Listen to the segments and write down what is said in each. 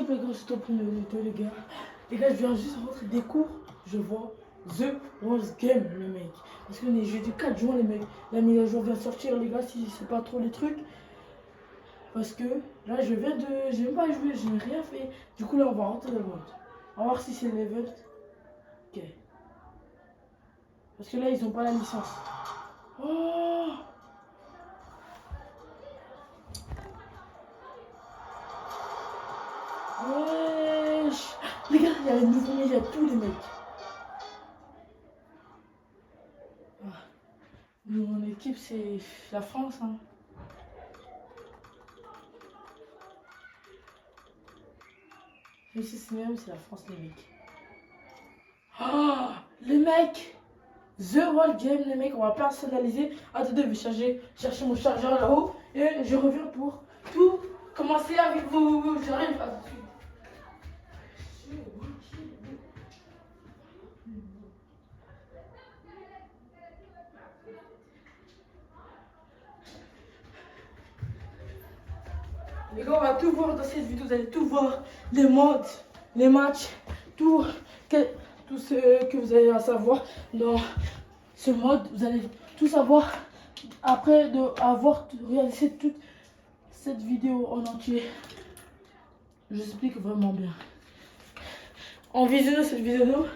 up les gars, c'est top les gars. Les gars, je viens juste rentrer des cours, je vois The World Game, le mec. Parce qu'on est jeudi 4 juin, les mecs. La mise à jour vient de sortir, les gars, si c'est pas trop les trucs. Parce que là, je viens de. J'ai même pas joué, je n'ai rien fait. Du coup, là, on va rentrer dans le mode. On va voir si c'est l'event. Ok. Parce que là, ils ont pas la licence. Oh! Wesh! Les gars, il y a les nouveaux, mais il y a tous les mecs. Ah. Mon équipe, c'est la France, hein. Même si c'est même, c'est la France, les mecs. Oh! Les mecs! The World Game, les mecs, on va personnaliser. Attendez, je vais chercher mon chargeur là-haut. Et je reviens pour tout commencer avec vous. J'arrive à tout de suite. Les gars, on va tout voir dans cette vidéo. Vous allez tout voir. Les modes, les matchs, tout ce que vous allez à savoir dans ce mode. Vous allez tout savoir après avoir réalisé toute cette vidéo en entier. J'explique vraiment bien. En visionnant cette vidéo,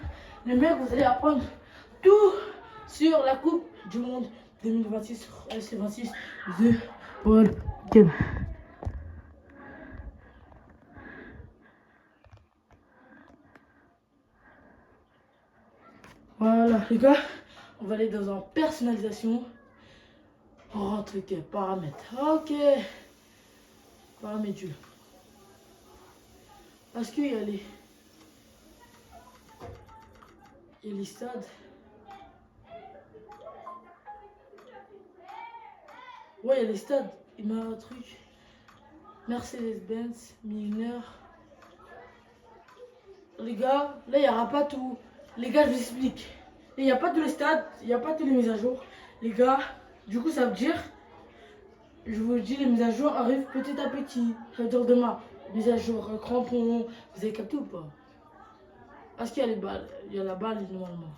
les mecs, vous allez apprendre tout sur la Coupe du Monde 2026 sur SC26 The World Game. Voilà, les gars, on va aller dans un personnalisation. Rentre, ok, paramètres. Ok, paramètres. Parce qu'il y a les stades. Ouais, il y a les stades. Il m'a un truc. Mercedes-Benz, millionnaire. Les gars, là, il n'y aura pas tout. Les gars, je vous explique. Il n'y a pas tous les stades, il n'y a pas toutes les mises à jour. Les gars, du coup, ça veut dire, je vous dis, les mises à jour arrivent petit à petit. Ça veut dire demain, mise à jour, crampons. Vous avez capté ou pas? Parce qu'il y a les balles. Il y a la balle, normalement.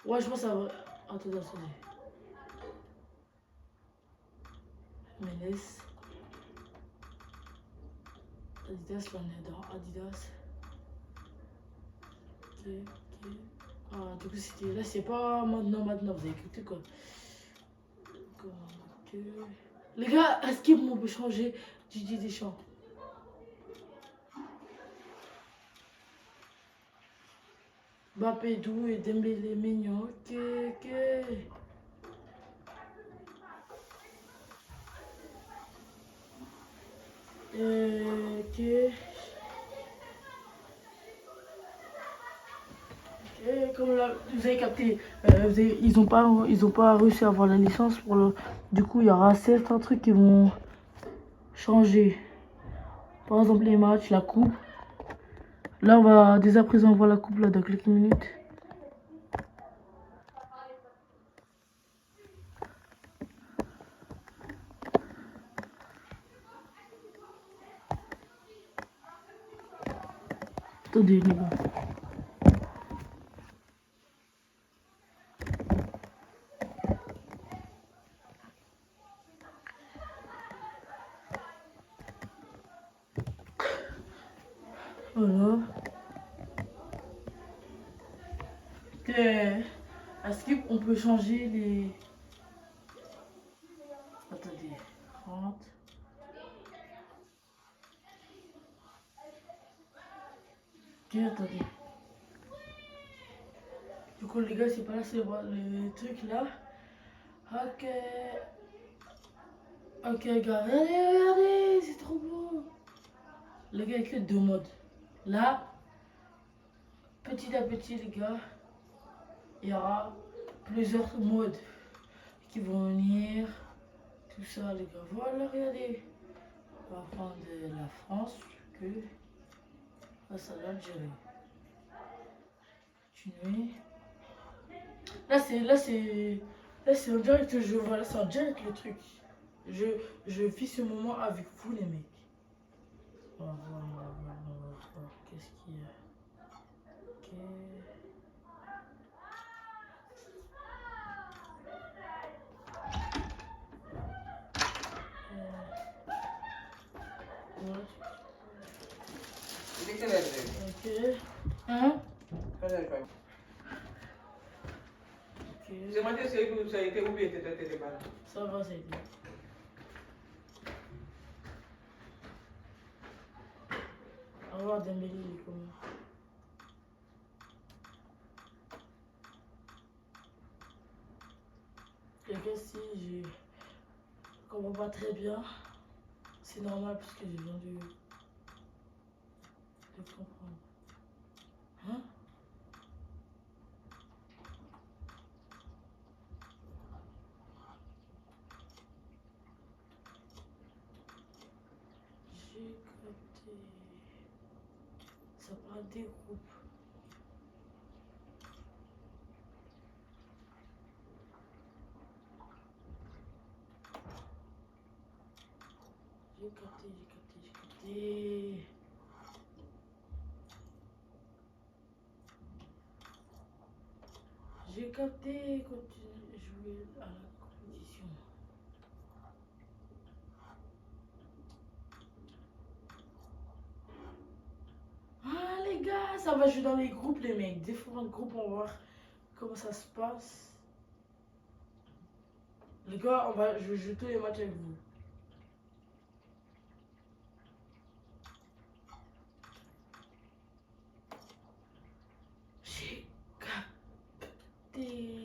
Ouais, je pense que ça va. Attendez. Mendes. Adidas, là on est dans Adidas. Ok. Ah, du coup, c'était. Là, c'est pas maintenant, vous avez écouté quoi. Ok. Les gars, est-ce qu'on peut changer Didier Deschamps? Mbappé, Dou et Dembélé, mignon. Ok. Ok. Comme là, vous avez capté, ils ont pas réussi à avoir la licence pour le. Du coup, il y aura certains trucs qui vont changer. Par exemple, les matchs, la coupe. Là, on va dès à présent voir la coupe là dans quelques minutes. Attendez, les gars. Voilà. Est-ce qu'on peut changer les. Attendez. 30. Ok, attendez. Du coup, les gars, c'est pas là, c'est le truc là. Ok. Ok, gars. Regardez, c'est trop beau. Les gars, il y a que deux modes. Là, petit à petit, les gars, il y aura plusieurs modes qui vont venir. Tout ça, les gars. Voilà, regardez. On va prendre la France, que face à l'Algérie. Continuer. Là, c'est en direct que je vois. Là, c'est en direct le truc. je vis ce moment avec vous, les mecs. On va voir, on va voir, on va voir. Qu'est-ce qu'il y a? Ok. Ouais. Ok. Hein? Ok. C'est moi qui sais que ça a été oublié, t'étais mal. Ça va, c'est bien. On va voir Dembélé, il est comment. Les gars, si je comprends pas très bien, c'est normal parce que je viens de comprendre. Hein? J'ai capté. Ça parle des groupes. J'ai capté, j'ai capté, j'ai capté. J'ai capté quand tu jouais à la compétition. Ah les gars, ça va jouer dans les groupes les mecs. Différents groupes, on va voir comment ça se passe. Les gars, je vais jouer tous les matchs avec vous. J'ai capté.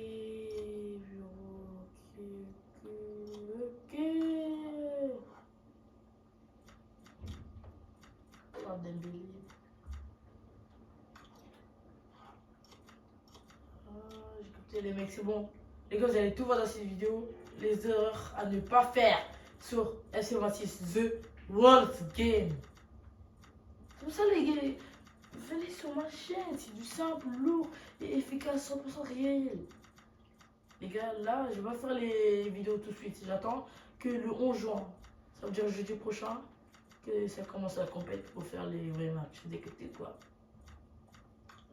Ok. Ah, Dembélé. Ah, j'ai capté les mecs, c'est bon. Les gars, vous allez tout voir dans cette vidéo. Les erreurs à ne pas faire sur FC26 The World Game. C'est pour ça les gars, venez sur ma chaîne, c'est du simple, lourd et efficace, 100% réel. Les gars, là, je vais pas faire les vidéos tout de suite. J'attends que le 11 juin, ça veut dire jeudi prochain, que ça commence à compétir pour faire les vrais matchs. Vous écoutez quoi?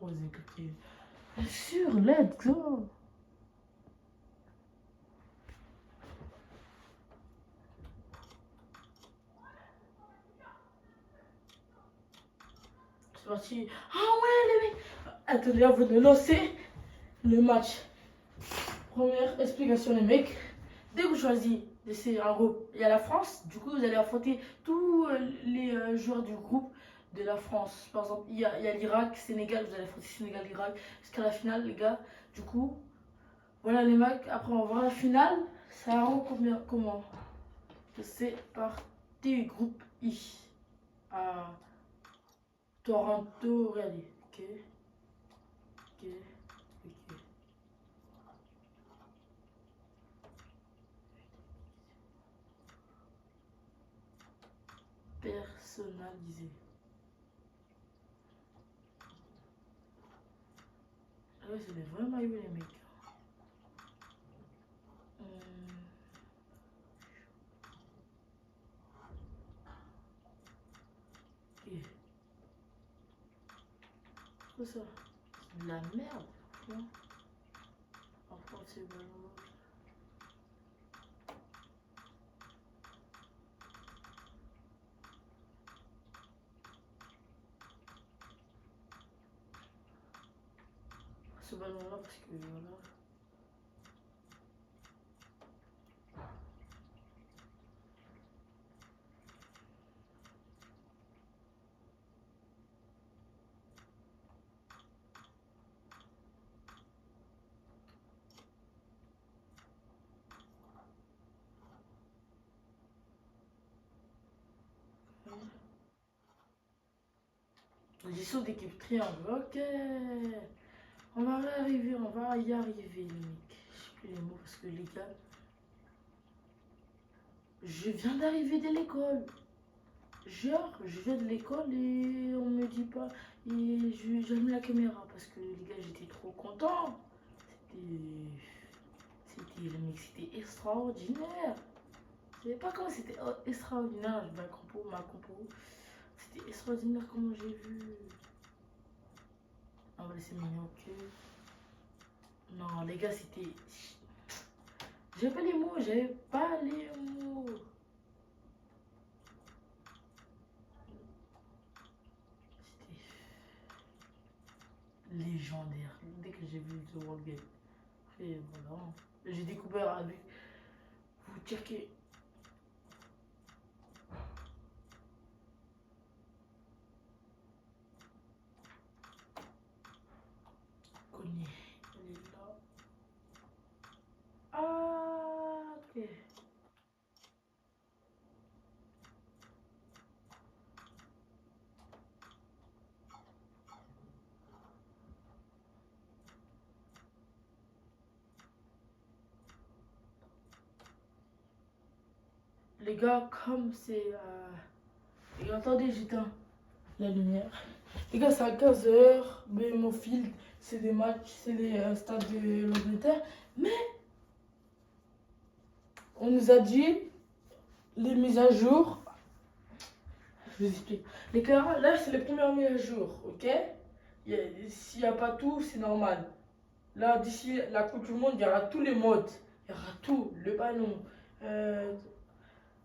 Vous écoutez. Bien sûr, let's go. C'est parti. Ah ouais, les mecs. Attendez, avant de lancer le match. Première explication, les mecs. Dès que vous choisissez un groupe, il y a la France. Du coup, vous allez affronter tous les joueurs du groupe de la France. Par exemple, il y a l'Irak, Sénégal. Vous allez affronter Sénégal, Irak jusqu'à la finale, les gars. Du coup, voilà les mecs. Après, on va voir la finale. Ça rend combien? Comment? C'est parti, groupe I. À Toronto, regardez. Ok. Ok. Ok. Personnalisé. Ah ouais, c'est des vrais maillots, les mecs. Ok. C'est quoi ça? C'est de la merde. Non? Encore ces ballons. Ce ballon là parce que voilà. Gestion d'équipe triangle, ok. On va y arriver, on va y arriver les mecs. Je sais plus les mots parce que les gars. Je viens d'arriver de l'école. Genre, je viens de l'école et on me dit pas. Et j'allume la caméra parce que les gars, j'étais trop content. C'était. Les mecs, c'était extraordinaire. Je sais pas comment c'était extraordinaire, ma compo. C'était extraordinaire comment j'ai vu. On va laisser mignon, ok. Non, les gars, c'était. J'ai pas les mots, j'avais pas les mots. C'était légendaire. Dès que j'ai vu The World Game. Et voilà. J'ai découvert avec. Vous checkez. Connais. Elle est là. Ah, ok. Les gars, comme c'est. Et attendez, j'éteins la lumière. Les gars, c'est à 15h. BMO Field, c'est des matchs, c'est les stades de l'Angleterre. Mais on nous a dit les mises à jour. Je vous explique. Les gars, là, c'est les premières mises à jour, ok? S'il n'y a pas tout, c'est normal. Là, d'ici la Coupe du Monde, il y aura tous les modes. Il y aura tout, le ballon.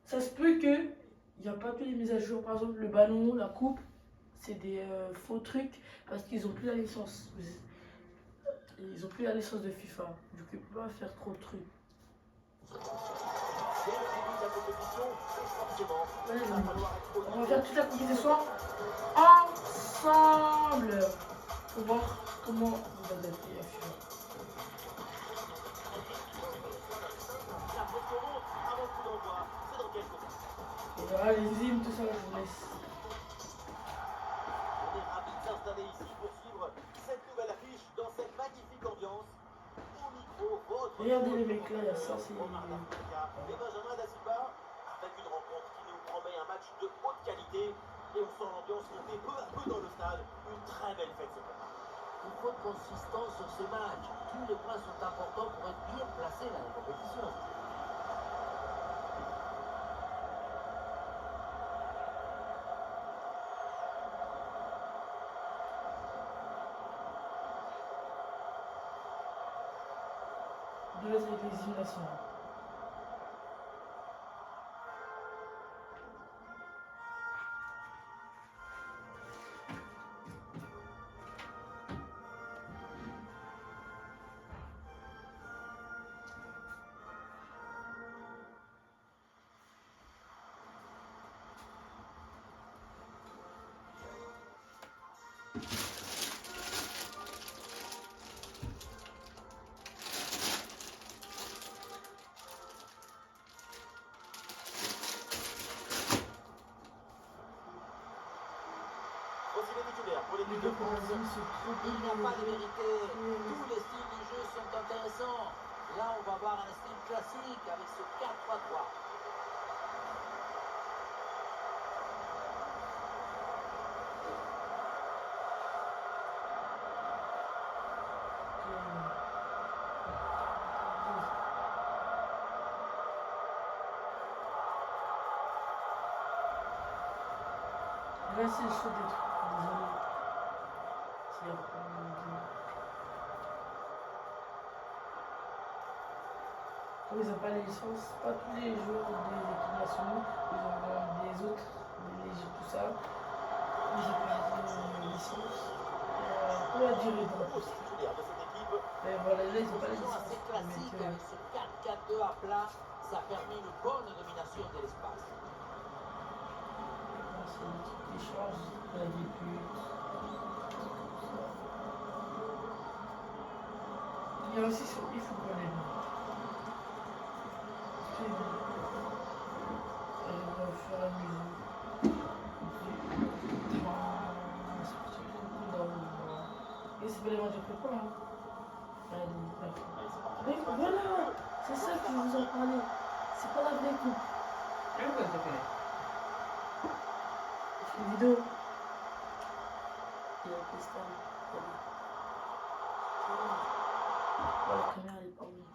Ça se peut que il n'y a pas toutes les mises à jour. Par exemple, le ballon, la coupe, c'est des faux trucs parce qu'ils ont plus la licence. Ils ont plus la licence de FIFA. Du coup, ils ne peuvent pas faire trop de trucs. On va faire toute la compétition ensemble pour voir comment vous adaptez à FIFA. Et voilà, les hymnes, tout ça, je vous laisse. On est ravis de s'installer ici pour suivre cette nouvelle affiche dans cette magnifique ambiance. Au micro, votre Regardez les mecs là, il y a ça, c'est. Omar Dafika et Benjamin Da Silva, avec une rencontre qui nous promet un match de haute qualité. Et on sent l'ambiance monter peu à peu dans le stade. Une très belle fête ce matin. Il faut de consistance sur ces matchs. Tous les points sont importants pour être bien placés dans la compétition. Je laisse avec les hymnes nationaux. Voici les titulaires pour Les l'équipe deux de France. Brésil, c'est trop Il n'y a pas de vérité. Oui. Tous les styles de jeu sont intéressants. Là, on va voir un style classique avec ce 4-3-3. Là, c'est le choix des trucs. Désolé. S'il y a pas comme ils n'ont pas les licences, pas tous les joueurs des équipes nationaux, ils ont des autres, tout ça. Ils n'ont pas de licence. Pour la durée de la Aux titulaires de cette équipe, Mais voilà, là, ils n'ont pas les Position licences. assez classique avec ce 4-4-2 à plat. Ça permet une bonne domination de l'espace. C'est des trucs qui changent, la vie plus. Il y a aussi sur eFootball les noms. Je vais au fur et à mesure. Et c'est pas les matchs de prépa, hein. Voilà, c'est ça que je vous en parlais. C'est pas la vraie coupe. Quel est le fait? C'est une vidéo. Il y a le cristal. La caméra elle est pas bonne.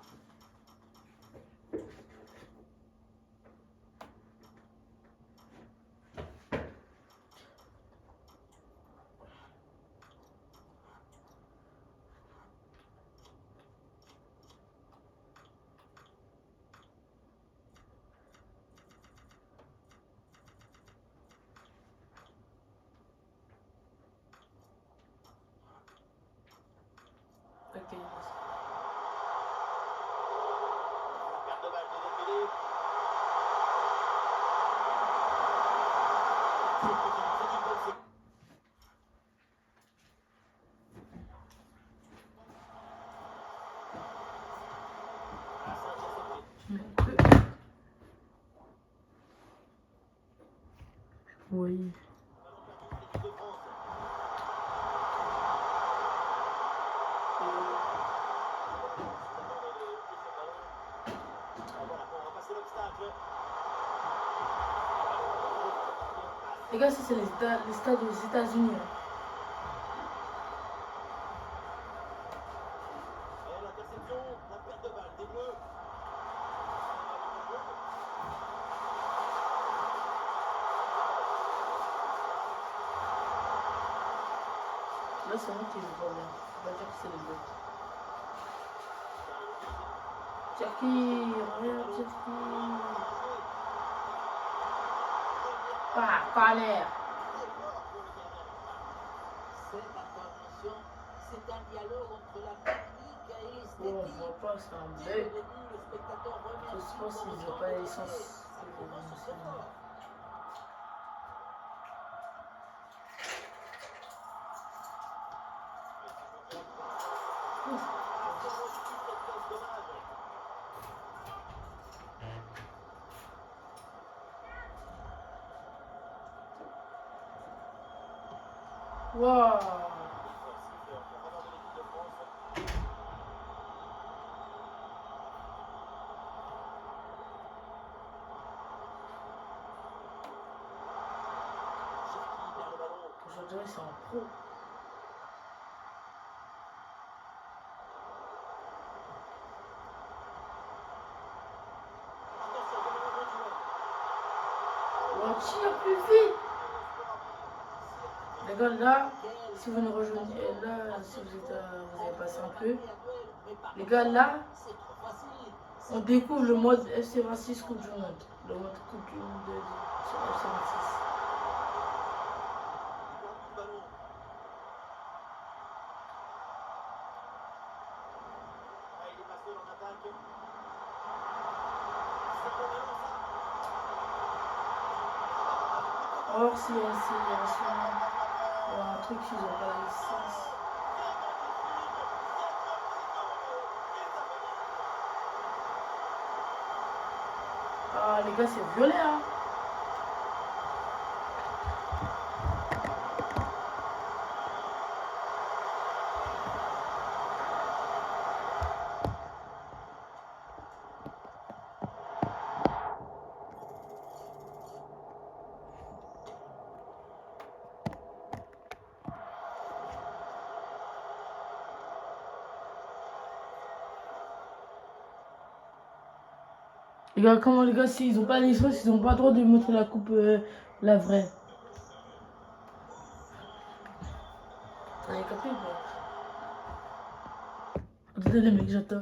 Respectez les passes. Perte de balle de Dembélé. C'est une bonne séquence. Ah, ça, c'est fait. Oui. L'équipe de France. Voilà, pour repasser l'obstacle. Les gars, ça c'est les stades aux États-Unis. Hein. Et l'interception, la perte de balle des Bleus. Là, c'est moi qui joue pas bien. Faut pas dire que c'est les Bleus. Turquie, regarde Turquie. Pas l'air. Cette intervention, c'est un dialogue entre la technique et Bon, on l'esthétique. voit pas, c'est un Dès le bug. début, le spectateur Je remercie pense qu'ils pour n'ont pas le la licence. Ça commence très fort. Waouh. Aujourd'hui, c'est en pro. On tire plus vite. Les gars, là, si vous nous rejoignez, là, si vous avez passé un peu, les gars, là, on découvre le mode FC26 Coupe du Monde. Le mode Coupe du Monde sur FC26. Or, s'il y a une accélération, il y a un truc qu'ils n'ont pas la licence. Ah, les gars, c'est violet, hein. Les gars, comment les gars, s'ils n'ont pas la licence, ils n'ont pas le droit de montrer la coupe, la vraie. Vous avez compris ou pas? Attendez les mecs, j'attends.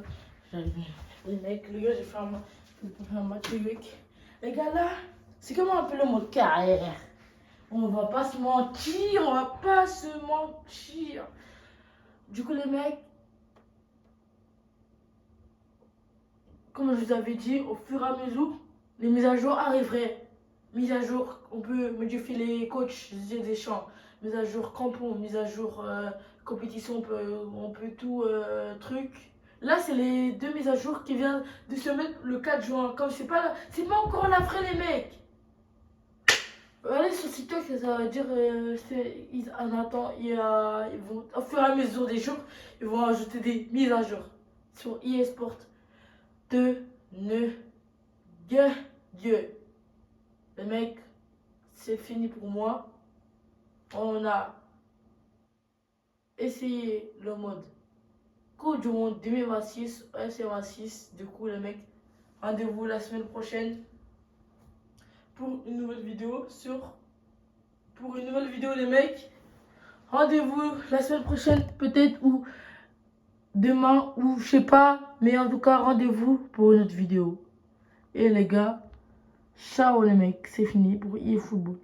Les mecs, les gars, j'ai fait un match les mecs. Les gars là, c'est comment un peu le mode carrière. On va pas se mentir, on va pas se mentir. Du coup les mecs, comme je vous avais dit, au fur et à mesure, les mises à jour arriveraient. Mise à jour, on peut modifier les coachs des champs. Mise à jour crampons, mise à jour compétition, on peut tout truc. Là, c'est les deux mises à jour qui viennent de se mettre le 4 juin. Comme c'est pas encore la vraie, les mecs. Allez sur TikTok, ça veut dire ils vont au fur et à mesure des jours, ils vont ajouter des mises à jour sur eSport. Dieu. Les mecs, c'est fini pour moi. On a essayé le mode Coupe du Monde 2026, FC26. Du coup, les mecs, rendez-vous la semaine prochaine pour une nouvelle vidéo les mecs. Rendez-vous la semaine prochaine, peut-être, ou demain, ou je sais pas. Mais en tout cas, rendez-vous pour une autre vidéo. Et les gars, ciao les mecs, c'est fini pour eFootball.